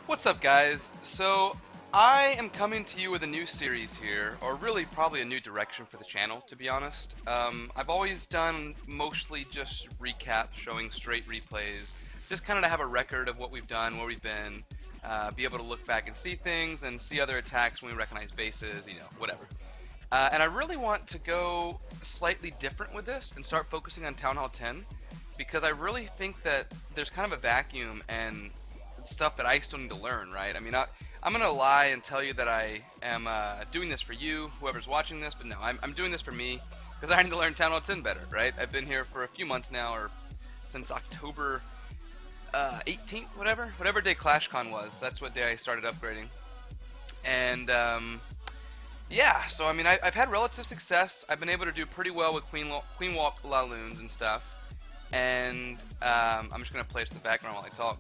What's up, guys? So, I am coming to you with a new series here, or really probably a new direction for the channel, to be honest. I've always done mostly just recaps, showing straight replays, just kind of to have a record of what we've done, where we've been, be able to look back and see things, and see other attacks when we recognize bases, whatever. And I really want to go slightly different with this and start focusing on Town Hall 10, because I really think that there's kind of a vacuum and stuff that I still need to learn, right? I mean, I'm gonna lie and tell you that I am doing this for you, whoever's watching this, but no, I'm doing this for me, because I need to learn Town Hall 10 better, right? I've been here for a few months now, or since October 18th, whatever day ClashCon was. That's what day I started upgrading. And yeah, so I mean, I've had relative success. I've been able to do pretty well with Queen Walk Laloons and stuff. And I'm just gonna play it to the background while I talk.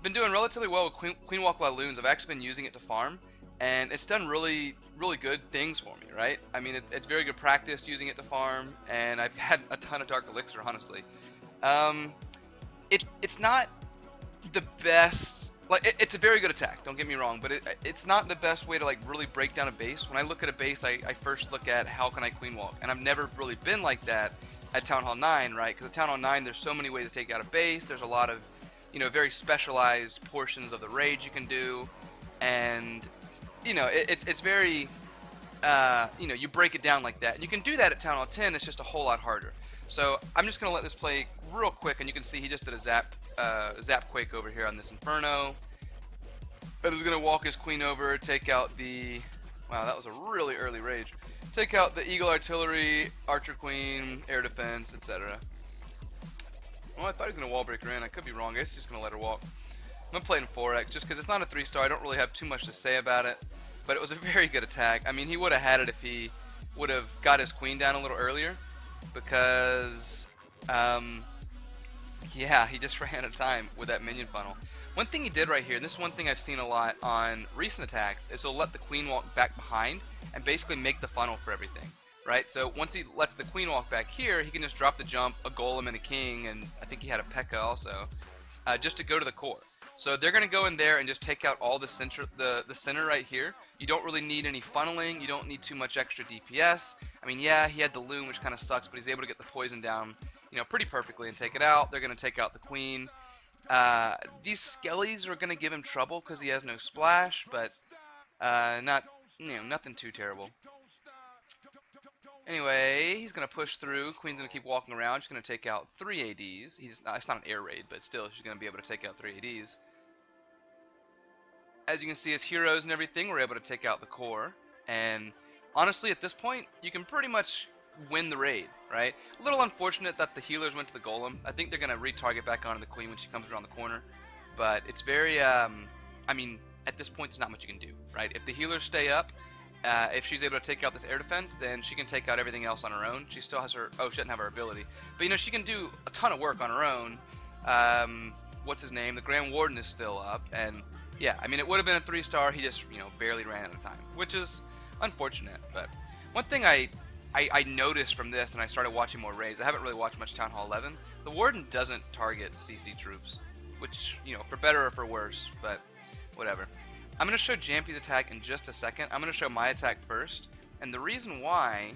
Been doing relatively well with Queen Walk Laloons. I've actually been using it to farm, and it's done really good things for me, right? I mean, it's very good practice using it to farm, and I've had a ton of Dark Elixir, honestly. It's not the best, like, it's a very good attack, don't get me wrong, but it's not the best way to like really break down a base. When I look at a base, I first look at how can I Queen Walk, and I've never really been like that at Town Hall 9, right? Because at Town Hall 9, there's so many ways to take out a base. There's a lot of very specialized portions of the raid you can do, and it's very you break it down like that, and you can do that at Town Hall 10. It's just a whole lot harder. So I'm just gonna let this play real quick, and you can see he just did a zap quake over here on this Inferno, but he's gonna walk his queen over, take out the, wow, that was a really early rage, take out the Eagle Artillery, Archer Queen, Air Defense, etc. Well, I thought he was going to wall break her in. I could be wrong. I guess he's just going to let her walk. I'm going to play it in 4x just because it's not a 3-star. I don't really have too much to say about it. But it was a very good attack. I mean, he would have had it if he would have got his queen down a little earlier. Because, yeah, he just ran out of time with that minion funnel. One thing he did right here, and this is one thing I've seen a lot on recent attacks, is he'll let the queen walk back behind and basically make the funnel for everything. Right, so once he lets the queen walk back here, he can just drop the jump, a golem and a king, and I think he had a P.E.K.K.A. also, just to go to the core. So they're going to go in there and just take out all the center right here. You don't really need any funneling. You don't need too much extra DPS. I mean, yeah, he had the loom, which kind of sucks, but he's able to get the poison down, pretty perfectly and take it out. They're going to take out the queen. These skellies are going to give him trouble because he has no splash, but nothing too terrible. Anyway, he's going to push through. Queen's going to keep walking around. She's going to take out 3 ADs. It's not an air raid, but still, she's going to be able to take out 3 ADs. As you can see, his heroes and everything were able to take out the core. And honestly, at this point, you can pretty much win the raid, right? A little unfortunate that the healers went to the golem. I think they're going to retarget back onto the queen when she comes around the corner. But it's very, I mean, at this point, there's not much you can do, right? If the healers stay up, if she's able to take out this air defense, then she can take out everything else on her own. She still has her, oh, she doesn't have her ability. But, she can do a ton of work on her own. What's his name? The Grand Warden is still up. And, yeah, I mean, it would have been a 3-star. He just, barely ran out of time, which is unfortunate. But one thing I noticed from this, and I started watching more raids, I haven't really watched much Town Hall 11. The Warden doesn't target CC troops, which, for better or for worse, but whatever. I'm going to show Jampy's attack in just a second. I'm going to show my attack first. And the reason why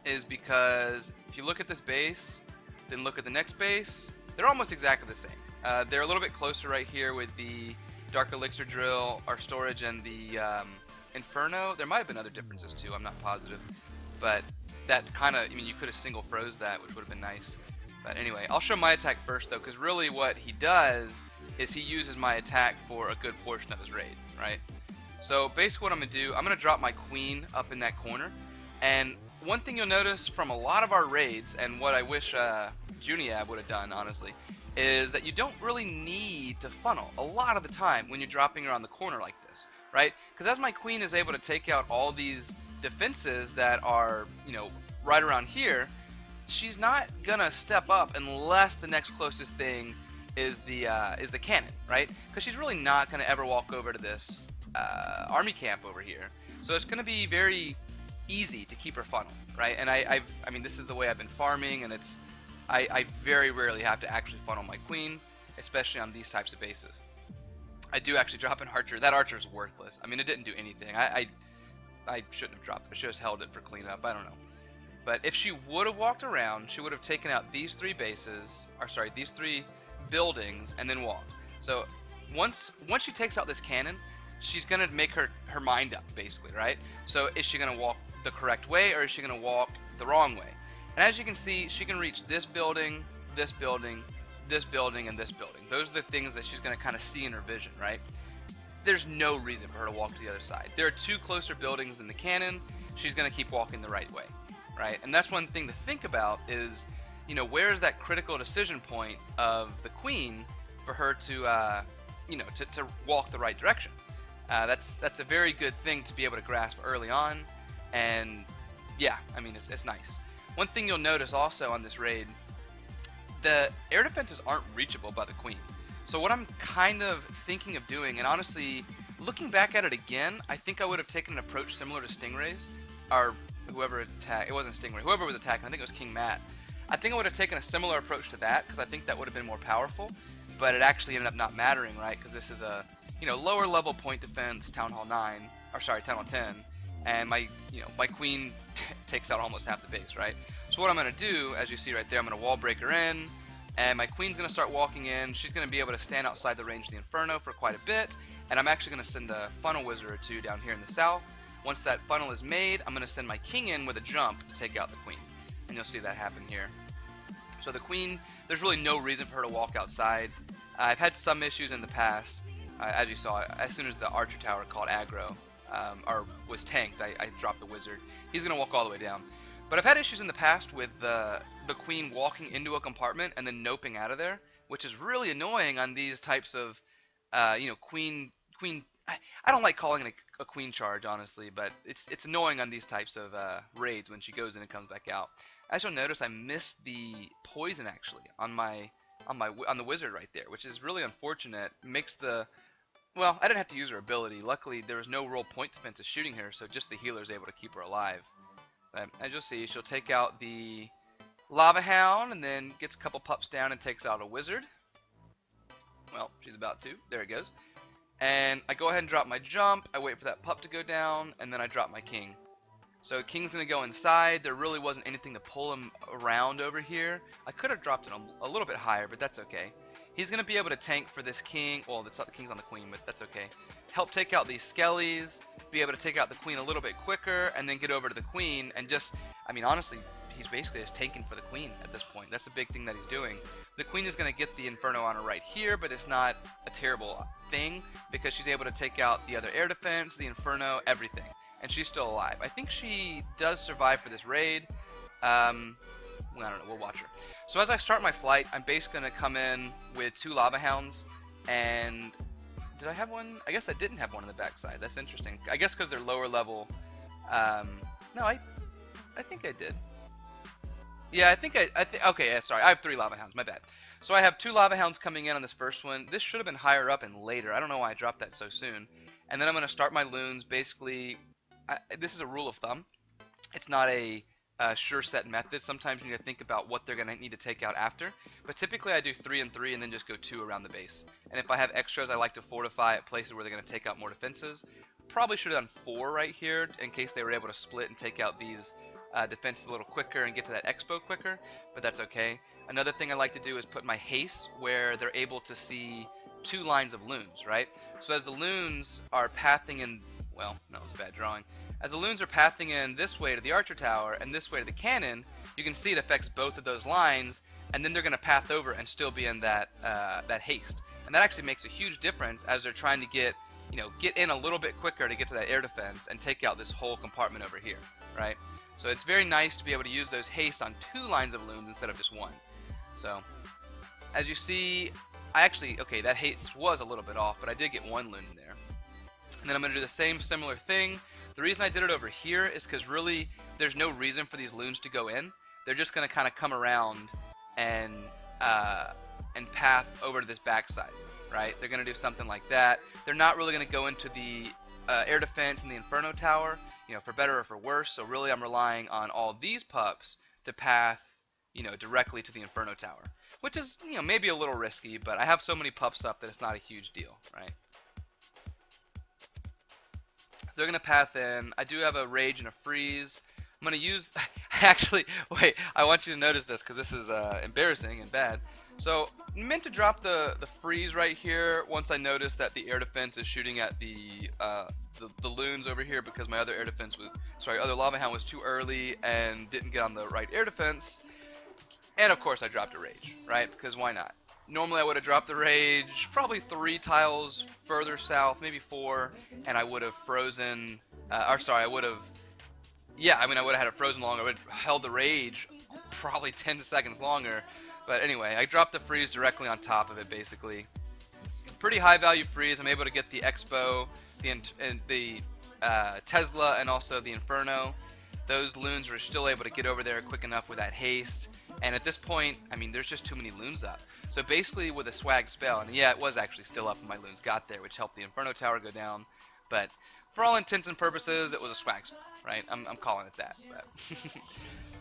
is because if you look at this base, then look at the next base, they're almost exactly the same. They're a little bit closer right here with the Dark Elixir Drill, our storage, and the Inferno. There might have been other differences too, I'm not positive. But that kind of, you could have single froze that, which would have been nice. But anyway, I'll show my attack first though, because really what he does is he uses my attack for a good portion of his raid, right? So basically what I'm going to do, I'm going to drop my queen up in that corner, and one thing you'll notice from a lot of our raids, and what I wish Juniab would have done, honestly, is that you don't really need to funnel a lot of the time when you're dropping her on the corner like this, right? Because as my queen is able to take out all these defenses that are, right around here, she's not going to step up unless the next closest thing is the cannon, right? Because she's really not going to ever walk over to this army camp over here. So it's going to be very easy to keep her funnel, right? And I mean, this is the way I've been farming, and I very rarely have to actually funnel my queen, especially on these types of bases. I do actually drop an archer. That archer is worthless. I mean, it didn't do anything. I shouldn't have dropped it. I should have held it for cleanup. I don't know. But if she would have walked around, she would have taken out these 3 bases, or sorry, these 3 buildings, and then walked. So once she takes out this cannon, she's gonna make her mind up, basically, right? So is she gonna walk the correct way, or is she gonna walk the wrong way? And as you can see, she can reach this building, this building, this building, and this building. Those are the things that she's gonna kind of see in her vision, right? There's no reason for her to walk to the other side. There are 2 closer buildings than the cannon. She's gonna keep walking the right way. Right? And that's one thing to think about is, you know, where is that critical decision point of the queen for her to, you know, to walk the right direction. That's a very good thing to be able to grasp early on, and yeah, I mean, it's nice. One thing you'll notice also on this raid, the air defenses aren't reachable by the queen. So what I'm kind of thinking of doing, and honestly, looking back at it again, I think I would have taken an approach similar to Stingrays, or whoever attacked, it wasn't Stingray, whoever was attacking, I think it was King Matt. I think I would have taken a similar approach to that, because I think that would have been more powerful, but it actually ended up not mattering, right, because this is a, you know, lower level point defense, Town Hall 9, or sorry, Town Hall 10, and my, you know, my queen takes out almost half the base, right? So what I'm going to do, as you see right there, I'm going to wall break her in, and my queen's going to start walking in. She's going to be able to stand outside the range of the Inferno for quite a bit, and I'm actually going to send a funnel wizard or 2 down here in the south. Once that funnel is made, I'm going to send my king in with a jump to take out the queen. And you'll see that happen here. So the queen, there's really no reason for her to walk outside. I've had some issues in the past. As you saw, as soon as the archer tower called aggro, or was tanked, I dropped the wizard. He's going to walk all the way down. But I've had issues in the past with the queen walking into a compartment and then noping out of there, which is really annoying on these types of, you know, queen. I don't like calling it a queen charge, honestly, but it's annoying on these types of raids when she goes in and comes back out. As you'll notice, I missed the poison actually on the wizard right there, which is really unfortunate. Makes the, well, I didn't have to use her ability. Luckily, there was no real point defense of shooting her, so just the healer is able to keep her alive. But as you'll see, she'll take out the lava hound and then gets a couple pups down and takes out a wizard. Well, she's about to. There it goes. And I go ahead and drop my jump, I wait for that pup to go down, and then I drop my king. So king's going to go inside. There really wasn't anything to pull him around over here. I could have dropped it a little bit higher, but that's okay. He's going to be able to tank for this king. Well, the king's on the queen, but that's okay. Help take out these skellies, be able to take out the queen a little bit quicker, and then get over to the queen, and just, I mean, honestly, he's basically just tanking for the queen at this point. That's a big thing that he's doing. The queen is going to get the Inferno on her right here, but it's not a terrible thing because she's able to take out the other air defense, the Inferno, everything. And she's still alive. I think she does survive for this raid. Well, I don't know. We'll watch her. So as I start my flight, I'm basically going to come in with 2 lava hounds. And did I have one? I guess I didn't have one on the backside. That's interesting. I guess because they're lower level. No, I think I did. Yeah, okay, yeah, sorry. I have 3 lava hounds. My bad. So I have 2 lava hounds coming in on this first one. This should have been higher up and later. I don't know why I dropped that so soon. And then I'm going to start my loons. Basically, this is a rule of thumb. It's not a sure set method. Sometimes you need to think about what they're going to need to take out after. But typically I do 3 and 3 and then just go 2 around the base. And if I have extras, I like to fortify at places where they're going to take out more defenses. Probably should have done 4 right here in case they were able to split and take out these defenses a little quicker and get to that expo quicker, but that's okay. Another thing I like to do is put my haste where they're able to see 2 lines of loons, right? So as the loons are pathing in, well, no, it's a bad drawing. As the loons are pathing in this way to the archer tower and this way to the cannon, you can see it affects both of those lines, and then they're going to path over and still be in that that haste. And that actually makes a huge difference as they're trying to get, you know, get in a little bit quicker to get to that air defense and take out this whole compartment over here, right? So it's very nice to be able to use those haste on 2 lines of loons instead of just 1. So, as you see, I actually, okay, that haste was a little bit off, but I did get 1 loon in there. And then I'm going to do the same similar thing. The reason I did it over here is because really there's no reason for these loons to go in. They're just going to kind of come around and path over to this backside, right? They're going to do something like that. They're not really going to go into the air defense and the Inferno tower, you know, for better or for worse. So really I'm relying on all these pups to path, you know, directly to the Inferno tower. which is, you know, maybe a little risky, but I have so many pups up that it's not a huge deal, right? So they're gonna path in. I do have a rage and a freeze. I'm gonna use. Actually, wait. I want you to notice this because this is embarrassing and bad. So I meant to drop the freeze right here once I noticed that the air defense is shooting at the loons over here because my other air defense was, sorry, other lava hound was too early and didn't get on the right air defense. And of course I dropped a rage, right? Because why not? Normally I would have dropped the rage probably 3 tiles further south, maybe 4, and I would have frozen, or sorry, I would have, yeah, I mean I would have had it frozen longer. I would have held the rage probably 10 seconds longer. But anyway, I dropped the freeze directly on top of it basically. Pretty high value freeze. I'm able to get the Expo, the Tesla, and also the Inferno. Those loons were still able to get over there quick enough with that haste. And at this point, I mean, there's just too many loons up. So basically with a swag spell, and yeah, it was actually still up when my loons got there, which helped the Inferno Tower go down. But for all intents and purposes, it was a swag spell, right? I'm calling it that. But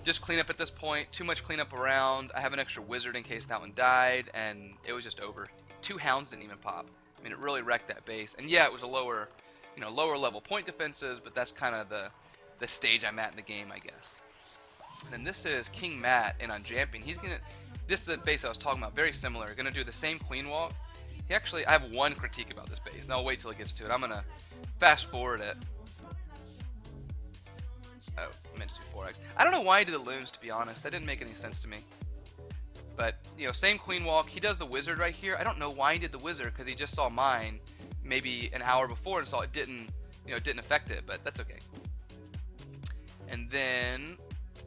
just cleanup at this point. Too much cleanup around. I have an extra wizard in case that one died, and it was just over. 2 hounds didn't even pop. I mean, it really wrecked that base. And yeah, it was a lower, you know, lower level point defenses, but that's kind of the stage I'm at in the game, I guess. And then this is King Matt in on Jamping. He's gonna, this is the base I was talking about, very similar. Gonna do the same queen walk. He actually, I have one critique about this base, and I'll wait till it gets to it. I'm gonna fast forward it. Oh, I meant to do 4x. I don't know why he did the loons, to be honest. That didn't make any sense to me. But, you know, same queen walk. He does the wizard right here. I don't know why he did the wizard, because he just saw mine maybe an hour before and saw it didn't, you know, didn't affect it, but that's okay. And then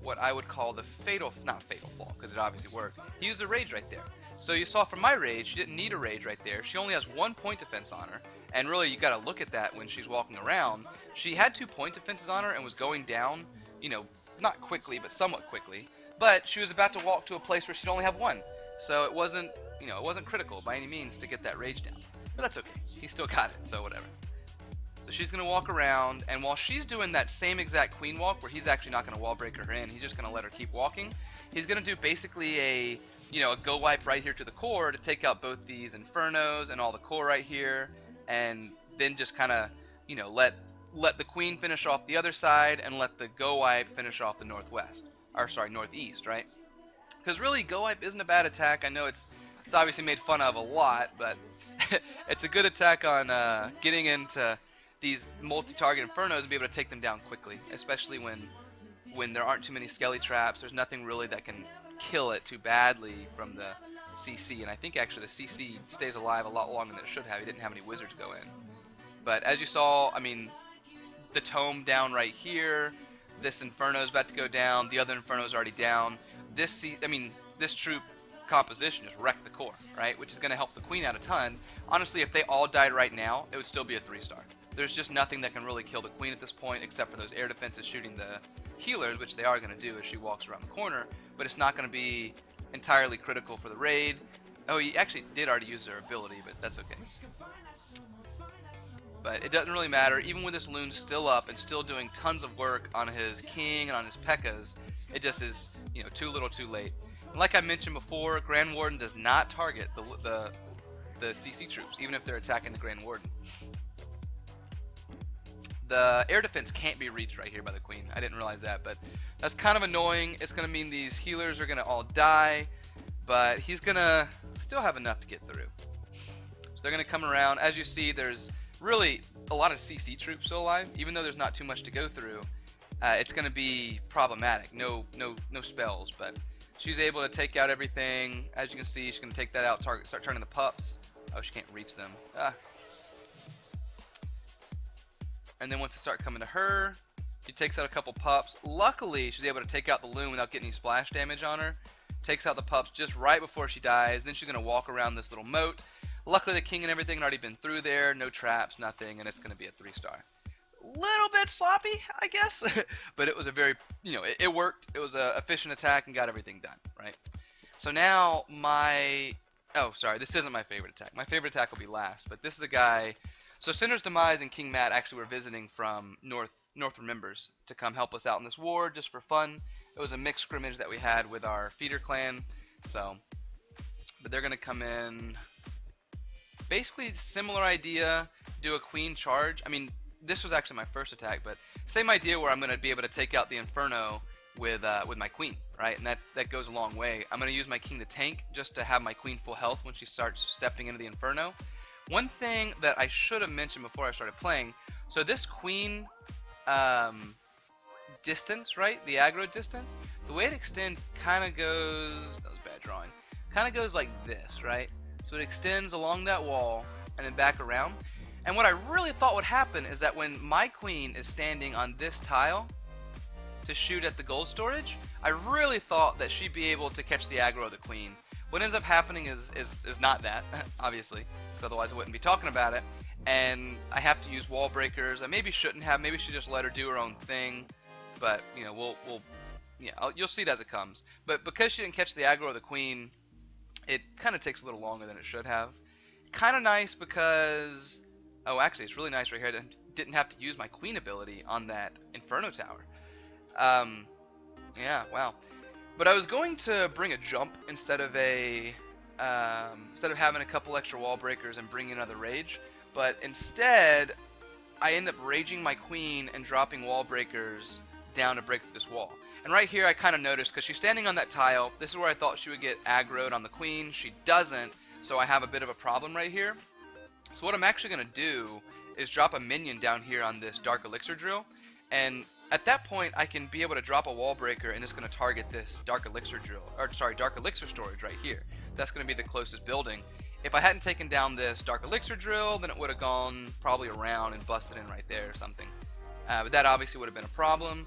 what I would call the fatal, not fatal flaw, because it obviously worked. He used a rage right there. So you saw from my rage, she didn't need a rage right there. She only has 1 point defense on her. And really, you got to look at that when she's walking around. She had 2 point defenses on her and was going down, you know, not quickly, but somewhat quickly. But she was about to walk to a place where she'd only have 1. So it wasn't, you know, it wasn't critical by any means to get that rage down. But that's okay. He still got it, so whatever. So she's going to walk around, and while she's doing that same exact queen walk, where he's actually not going to wall break her in, he's just going to let her keep walking, he's going to do basically a, you know, a go wipe right here to the core to take out both these Infernos and all the core right here, and then just kind of, you know, let the queen finish off the other side, and let the go wipe finish off the northwest, or sorry, northeast, right? Because really, go wipe isn't a bad attack. I know it's obviously made fun of a lot, but it's a good attack on getting into these multi-target Infernos and be able to take them down quickly, especially when there aren't too many skelly traps. There's nothing really that can kill it too badly from the CC, and I think actually the CC stays alive a lot longer than it should have. He didn't have any wizards go in. But as you saw, I mean, the tome down right here, this Inferno is about to go down, the other Inferno is already down. This troop composition just wrecked the core, right? Which is going to help the queen out a ton. Honestly, if they all died right now, it would still be a 3-star. There's just nothing that can really kill the queen at this point except for those air defenses shooting the healers, which they are going to do as she walks around the corner, but it's not going to be entirely critical for the raid. Oh, he actually did already use their ability, but that's okay. But it doesn't really matter. Even with this loon still up and still doing tons of work on his king and on his P.E.K.K.A.s, it just is, you know, too little too late. And like I mentioned before, Grand Warden does not target the CC troops, even if they're attacking the Grand Warden. The air defense can't be reached right here by the queen. I didn't realize that, but that's kind of annoying. It's going to mean these healers are going to all die, but he's going to still have enough to get through. So they're going to come around. As you see, there's really a lot of CC troops still alive, even though there's not too much to go through. It's going to be problematic. No spells, but she's able to take out everything. As you can see, she's going to take that out, start turning the pups. Oh, she can't reach them. And then once they start coming to her, she takes out a couple pups. Luckily, she's able to take out the loon without getting any splash damage on her. Takes out the pups just right before she dies. Then she's going to walk around this little moat. Luckily, the king and everything had already been through there. No traps, nothing, and it's going to be a 3-star. Little bit sloppy, I guess, but it was a very, you know, it worked. It was an efficient attack and got everything done, right? So now oh, sorry, this isn't my favorite attack. My favorite attack will be last, but this is a guy. So Cinder's Demise and King Matt actually were visiting from North Remembers to come help us out in this war just for fun. It was a mixed scrimmage that we had with our feeder clan. So but they're going to come in. Basically, similar idea, do a queen charge. I mean, this was actually my first attack, but same idea where I'm going to be able to take out the Inferno with my queen, right? And that goes a long way. I'm going to use my king to tank just to have my queen full health when she starts stepping into the Inferno. One thing that I should have mentioned before I started playing, so this queen distance, right? The aggro distance, the way it extends kind of goes, that was bad drawing, kind of goes like this, right? So it extends along that wall and then back around. And what I really thought would happen is that when my queen is standing on this tile to shoot at the gold storage, I really thought that she'd be able to catch the aggro of the queen. What ends up happening is not that, obviously, because otherwise I wouldn't be talking about it. And I have to use wall breakers. I maybe shouldn't have. Maybe she just let her do her own thing. But you know, you'll see it as it comes. But because she didn't catch the aggro of the queen, it kind of takes a little longer than it should have. Kind of nice because, oh, actually, it's really nice right here. I didn't have to use my queen ability on that Inferno tower. Yeah, wow. But I was going to bring a jump instead of having a couple extra wall breakers and bring in another rage. But instead, I end up raging my queen and dropping wall breakers down to break this wall. And right here I kind of noticed, because she's standing on that tile, this is where I thought she would get aggroed on the queen. She doesn't, so I have a bit of a problem right here. So what I'm actually going to do is drop a minion down here on this Dark Elixir drill, and at that point I can be able to drop a wall breaker and it's going to target this Dark Elixir drill, or sorry, Dark Elixir storage right here. That's going to be the closest building. If I hadn't taken down this Dark Elixir drill, then it would have gone probably around and busted in right there or something. But that obviously would have been a problem.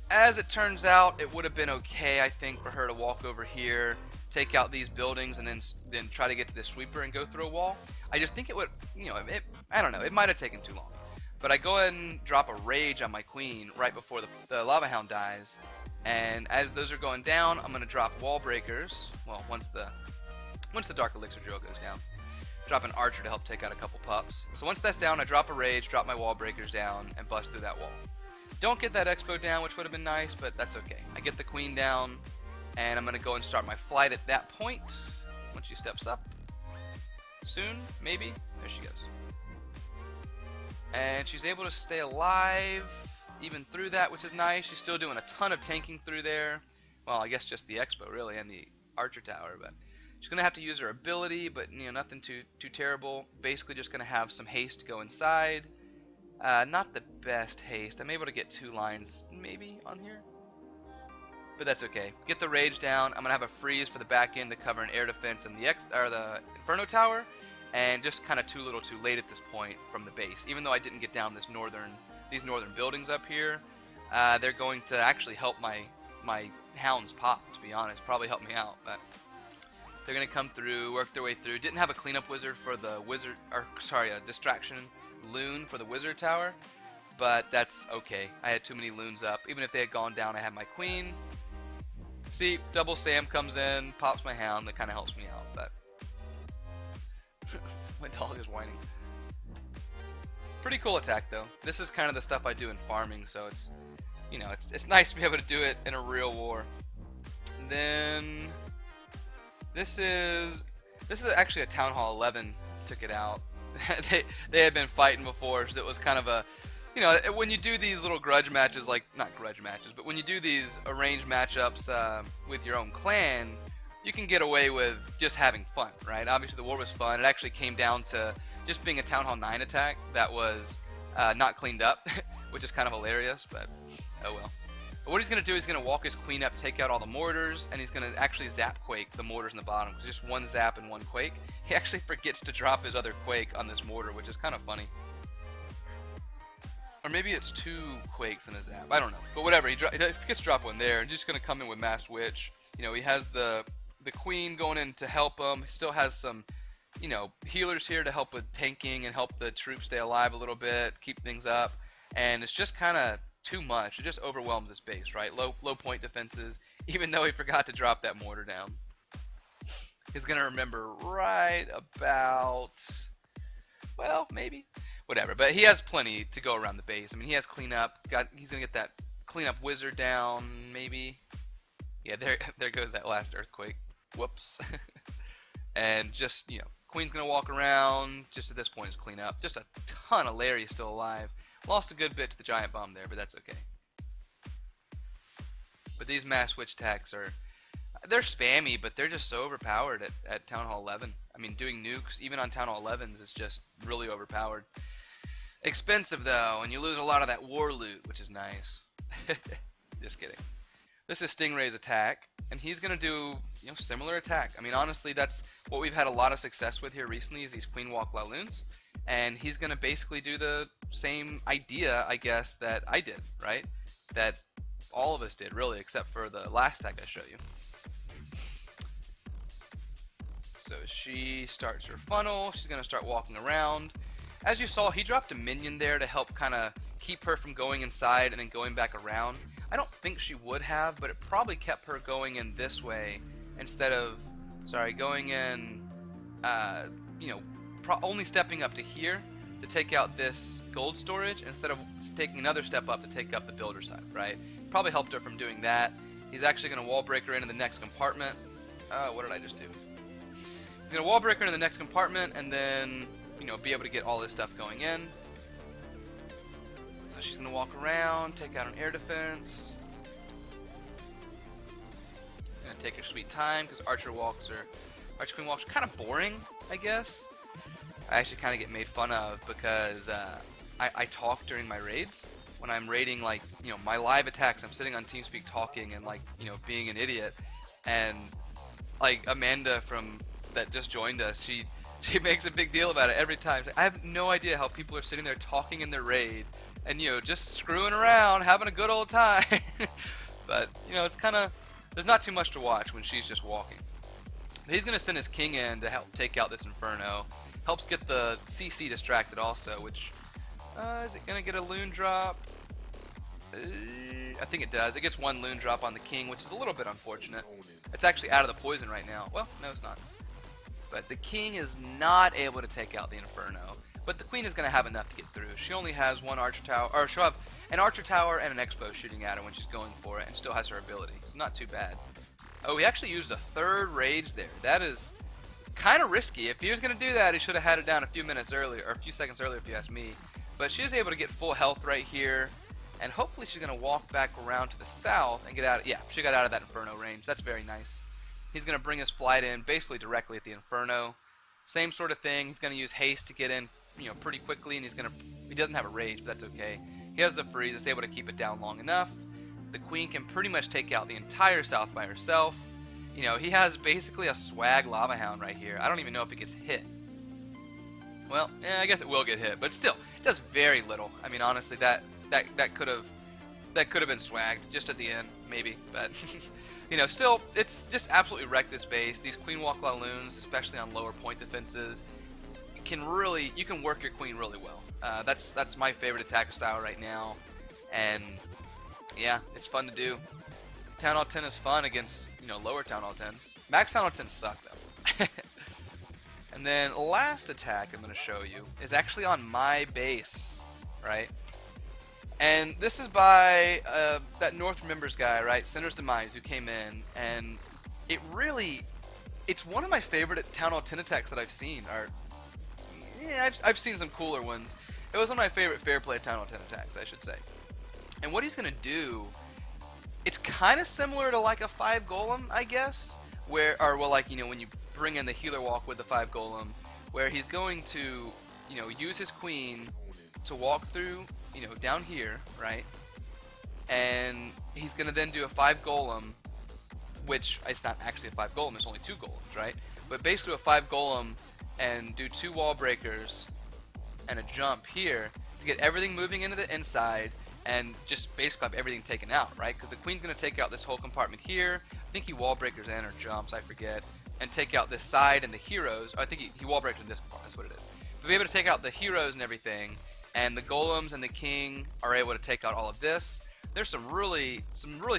As it turns out, it would have been okay, I think, for her to walk over here, take out these buildings, and then try to get to this sweeper and go through a wall. I just think it would, you know, I don't know, it might have taken too long. But I go ahead and drop a rage on my queen right before the Lava Hound dies. And as those are going down, I'm going to drop wall breakers. Well, once the Dark Elixir drill goes down. Drop an archer to help take out a couple pups. So once that's down, I drop a rage, drop my wall breakers down, and bust through that wall. Don't get that expo down, which would have been nice, but that's okay. I get the queen down, and I'm going to go and start my flight at that point. Once she steps up. Soon, maybe. There she goes. And she's able to stay alive even through that, which is nice. She's still doing a ton of tanking through there. Well, I guess just the expo, really, and the archer tower, but she's going to have to use her ability, but you know, nothing too terrible. Basically just going to have some haste to go inside. Not the best haste. I'm able to get 2 lines maybe on here, but that's okay. Get the rage down. I'm going to have a freeze for the back end to cover an air defense and the Inferno tower, and just kind of too little too late at this point from the base. Even though I didn't get down these northern buildings up here, they're going to actually help my hounds pop, to be honest. Probably help me out, but they're going to come through, work their way through. Didn't have a cleanup wizard for the wizard, or sorry, a distraction loon for the wizard tower, but that's okay. I had too many loons up. Even if they had gone down, I had my queen. See, double Sam comes in, pops my hound. That kind of helps me out, but my dog is whining. Pretty cool attack though. This is kind of the stuff I do in farming, so it's, you know, it's nice to be able to do it in a real war. And then this is actually a Town Hall 11 took it out. they had been fighting before, so it was kind of a, you know, when you do these little grudge matches, like, not grudge matches, but when you do these arranged matchups with your own clan, you can get away with just having fun, right? Obviously the war was fun. It actually came down to just being a Town Hall 9 attack that was not cleaned up, which is kind of hilarious, but oh well. But what he's going to do is he's going to walk his queen up, take out all the mortars, and he's going to actually zap quake the mortars in the bottom. Just one zap and one quake. He actually forgets to drop his other quake on this mortar, which is kind of funny. Or maybe it's 2 quakes and a zap. I don't know. But whatever, he forgets to drop one there, and just going to come in with Mass Witch. You know, he has the queen going in to help him. He still has some, you know, healers here to help with tanking and help the troops stay alive a little bit, keep things up. And it's just kind of too much. It just overwhelms this base, right? Low point defenses, even though he forgot to drop that mortar down. He's going to remember right about, well, maybe. Whatever, but he has plenty to go around the base. I mean, he has cleanup. He's going to get that cleanup wizard down, maybe. Yeah, there goes that last earthquake. Whoops. And just, queen's gonna walk around. Just at this point is clean up. Just a ton of Larry still alive. Lost a good bit to the giant bomb there, but that's okay. But these mass switch attacks they're spammy, but they're just so overpowered at Town Hall 11. I mean, doing nukes, even on Town Hall 11s, is just really overpowered. Expensive, though, and you lose a lot of that war loot, which is nice. Just kidding. This is Stingray's attack, and he's going to do, similar attack. I mean, honestly, that's what we've had a lot of success with here recently, is these Queen Walk Laloons. And he's going to basically do the same idea, I guess, that I did, right? That all of us did, really, except for the last attack I showed you. So she starts her funnel. She's going to start walking around. As you saw, he dropped a minion there to help kind of keep her from going inside and then going back around. I don't think she would have, but it probably kept her going in this way instead of, going in, only stepping up to here to take out this gold storage instead of taking another step up to take up the builder side, right? Probably helped her from doing that. He's actually going to wall break her into the next compartment. What did I just do? He's going to wall break her into the next compartment and then, be able to get all this stuff going in. So she's going to walk around, take out an air defense. Going to take her sweet time because Archer Queen walks are kind of boring, I guess. I actually kind of get made fun of because I talk during my raids. When I'm raiding, my live attacks, I'm sitting on TeamSpeak talking and, being an idiot. And, Amanda that just joined us, she makes a big deal about it every time. I have no idea how people are sitting there talking in their raid and, just screwing around, having a good old time. But, it's kind of, there's not too much to watch when she's just walking. He's going to send his king in to help take out this Inferno. Helps get the CC distracted also, which, is it going to get a loon drop? I think it does. It gets one loon drop on the king, which is a little bit unfortunate. It's actually out of the poison right now. Well, no, it's not. But the king is not able to take out the Inferno. But the queen is going to have enough to get through. She only has one archer tower, or she'll have an archer tower and an expo shooting at her when she's going for it, and still has her ability. It's not too bad. Oh, he actually used a third rage there. That is kind of risky. If he was going to do that, he should have had it down a few minutes earlier, or a few seconds earlier if you ask me. But she is able to get full health right here, and hopefully she's going to walk back around to the south and get out. Yeah, she got out of that Inferno range. That's very nice. He's going to bring his flight in basically directly at the Inferno. Same sort of thing. He's going to use haste to get in, pretty quickly, and he doesn't have a rage, but that's okay. He has the freeze. It's able to keep it down long enough. The queen can pretty much take out the entire south by herself. He has basically a swag lava hound right here. I don't even know if it gets hit. Well, yeah, I guess it will get hit, but still, it does very little. I mean, honestly, that could have been swagged just at the end, maybe, but still, it's just absolutely wrecked this base. These Queen Walk Laloons, especially on lower point defenses, you can work your queen really well. That's my favorite attack style right now, and yeah, it's fun to do. Town Hall 10 is fun against lower Town Hall 10s. Max Town Hall 10s suck though. And then last attack I'm going to show you is actually on my base, right? And this is by that North Remembers guy, right? Cinder's Demise, who came in, and it's one of my favorite Town Hall 10 attacks that I've seen. I've seen some cooler ones. It was one of my favorite fair play Town Hall 10 attacks, I should say. And what he's going to do, it's kind of similar to like a 5 golem, I guess, when you bring in the healer walk with the 5 golem, where he's going to, use his queen to walk through, down here, right? And he's going to then do a 5 golem, which it's not actually a 5 golem, it's only 2 golems, right? But basically a 5 golem and do 2 wall breakers and a jump here to get everything moving into the inside and just basically have everything taken out, right? Because the queen's going to take out this whole compartment here. I think he wall breakers in or jumps, I forget, and take out this side and the heroes. I think he wall breaks in this compartment, that's what it is. But be able to take out the heroes and everything, and the golems and the king are able to take out all of this. There's some really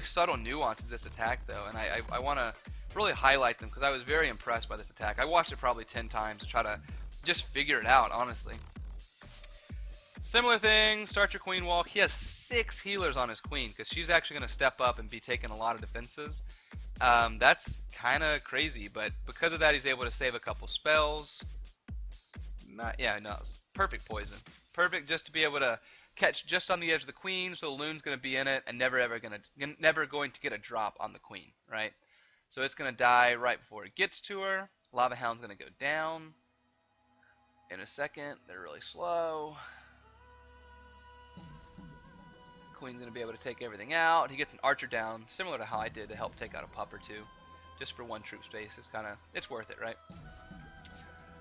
subtle nuances to this attack though, and I want to really highlight them because I was very impressed by this attack. I watched it probably 10 times to try to just figure it out, honestly. Similar thing, start your queen walk. He has 6 healers on his queen because she's actually going to step up and be taking a lot of defenses. That's kind of crazy, but because of that, he's able to save a couple spells. Yeah, no, it's perfect poison. Perfect just to be able to catch just on the edge of the queen, so the loon's going to be in it and never going to get a drop on the queen, right? So it's going to die right before it gets to her. Lava Hound's going to go down in a second. They're really slow. Queen's going to be able to take everything out. He gets an archer down, similar to how I did to help take out a pup or two. Just for one troop space. It's worth it, right?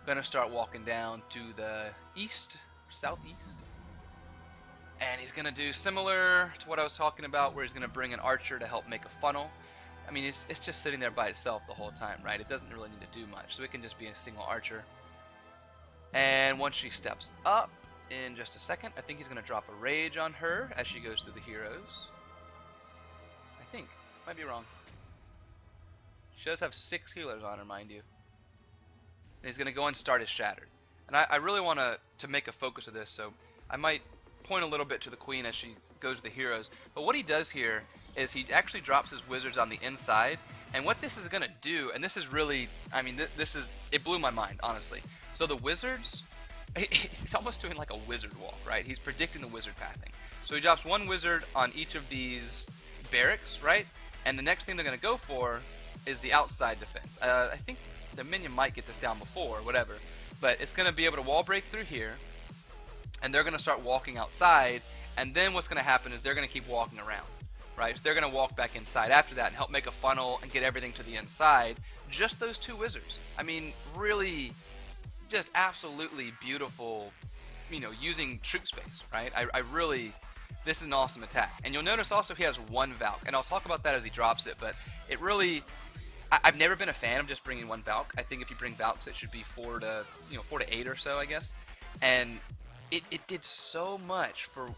Gonna start walking down to the east, southeast. And he's gonna do similar to what I was talking about, where he's gonna bring an archer to help make a funnel. I mean, it's just sitting there by itself the whole time, right? It doesn't really need to do much, so it can just be a single archer. And once she steps up, in just a second, I think he's gonna drop a rage on her as she goes through the heroes. I think, might be wrong. She does have 6 healers on her, mind you. And he's going to go and start his Shattered. And I really want to make a focus of this, so I might point a little bit to the queen as she goes to the heroes. But what he does here is he actually drops his wizards on the inside. And what this is going to do, and this is really, I mean, it blew my mind, honestly. So the wizards, he's almost doing like a wizard walk, right? He's predicting the wizard pathing. So he drops one wizard on each of these barracks, right? And the next thing they're going to go for is the outside defense. I think the minion might get this down before, whatever. But it's going to be able to wall break through here. And they're going to start walking outside. And then what's going to happen is they're going to keep walking around. Right? So they're going to walk back inside after that and help make a funnel and get everything to the inside. Just those 2 wizards. I mean, really, just absolutely beautiful, you know, using troop space, right? I really, this is an awesome attack. And you'll notice also he has 1 Valk. And I'll talk about that as he drops it. But it really, I've never been a fan of just bringing 1 Valk. I think if you bring Valks, it should be 4 to 8 or so, I guess. And it did so much for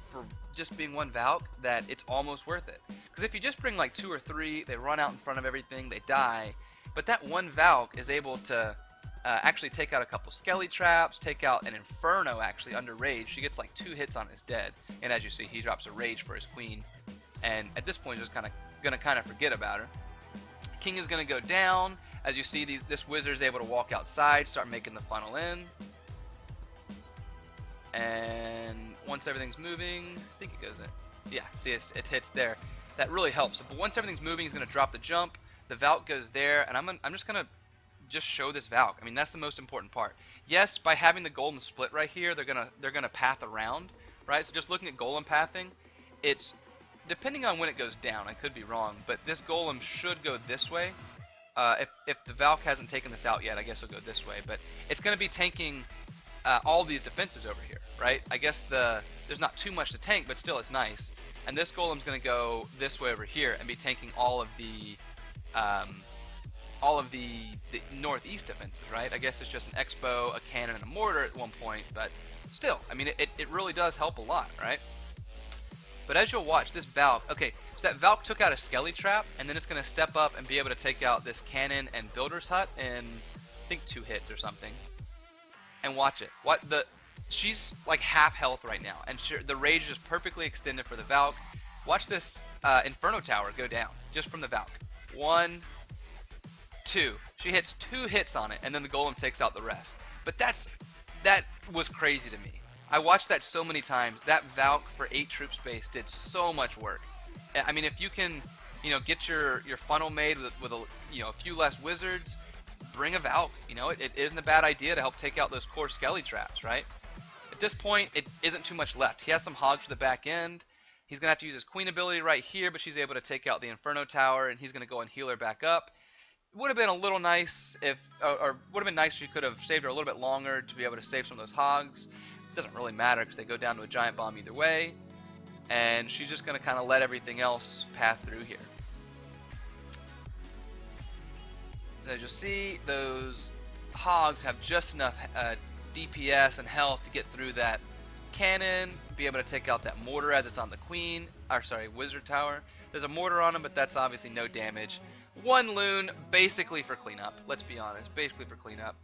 just being 1 Valk that it's almost worth it. Because if you just bring like 2 or 3, they run out in front of everything, they die. But that 1 Valk is able to actually take out a couple Skelly traps, take out an Inferno actually under Rage. She gets like 2 hits on his dead. And as you see, he drops a Rage for his queen. And at this point, he's just going to forget about her. King is going to go down. As you see, this wizard is able to walk outside, start making the funnel in. And once everything's moving, I think it goes there. Yeah, see, it hits there. That really helps. But once everything's moving, he's going to drop the jump. The Valk goes there, and I'm just going to show this Valk. I mean, that's the most important part. Yes, by having the golem split right here, they're gonna path around, right? So just looking at golem pathing, it's depending on when it goes down. I could be wrong, but this golem should go this way. If the Valk hasn't taken this out yet, I guess it'll go this way. But it's going to be tanking all these defenses over here, right? I guess there's not too much to tank, but still it's nice. And this golem's going to go this way over here and be tanking all of the northeast defenses, right? I guess it's just an Expo, a cannon, and a mortar at one point, but still, I mean, it really does help a lot, right? But as you'll watch, this Valk, okay, so that Valk took out a Skelly trap, and then it's going to step up and be able to take out this cannon and Builder's Hut in, I think, 2 hits or something. And watch it. She's like half health right now, and the rage is perfectly extended for the Valk. Watch this Inferno Tower go down, just from the Valk. 1, 2. She hits 2 hits on it, and then the Golem takes out the rest. But that was crazy to me. I watched that so many times. That Valk for 8 troop space did so much work. I mean, if you can, get your funnel made with a few less wizards, bring a Valk. It isn't a bad idea to help take out those core Skelly traps, right? At this point, it isn't too much left. He has some hogs for the back end. He's gonna have to use his queen ability right here, but she's able to take out the Inferno Tower, and he's gonna go and heal her back up. Would have been a little nice or would have been nice if you could have saved her a little bit longer to be able to save some of those hogs. It doesn't really matter because they go down to a giant bomb either way. And she's just going to kind of let everything else pass through here. As you'll see, those hogs have just enough DPS and health to get through that cannon, be able to take out that mortar as it's on the queen, wizard tower. There's a mortar on him, but that's obviously no damage. 1 loon, basically for cleanup. Let's be honest, basically for cleanup.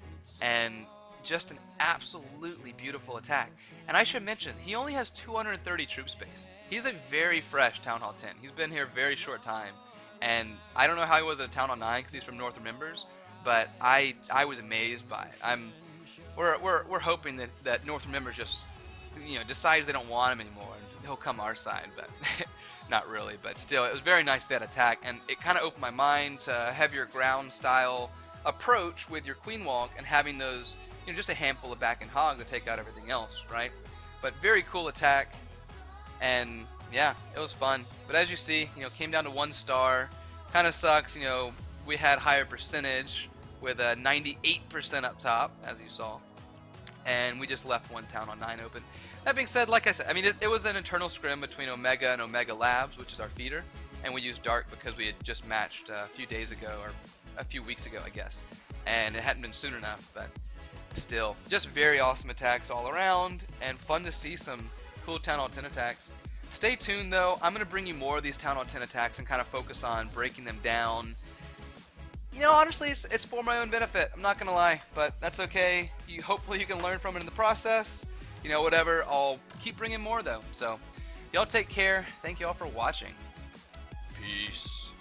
And just an absolutely beautiful attack. And I should mention, he only has 230 troop space. He's a very fresh Town Hall 10. He's been here a very short time, and I don't know how he was at Town on 9 because he's from North Remembers, but I was amazed by it. We're hoping that North Remembers just decides they don't want him anymore and he'll come our side, but not really. But still, it was very nice that attack, and it kind of opened my mind to heavier ground style approach with your Queen Walk and having those just a handful of back and hog to take out everything else, right? But very cool attack, and yeah, it was fun. But as you see, came down to 1 star. Kind of sucks, we had higher percentage with a 98% up top, as you saw, and we just left 1 Town on 9 open. That being said, like I said, I mean, it was an internal scrim between Omega and Omega Labs, which is our feeder, and we used Dark because we had just matched a few days ago, or a few weeks ago, I guess, and it hadn't been soon enough, but still, just very awesome attacks all around, and fun to see some cool Town Hall 10 attacks. Stay tuned though, I'm going to bring you more of these Town Hall 10 attacks and kind of focus on breaking them down. Honestly, it's for my own benefit, I'm not going to lie, but that's okay. Hopefully you can learn from it in the process. Whatever, I'll keep bringing more though. So, y'all take care. Thank y'all for watching. Peace.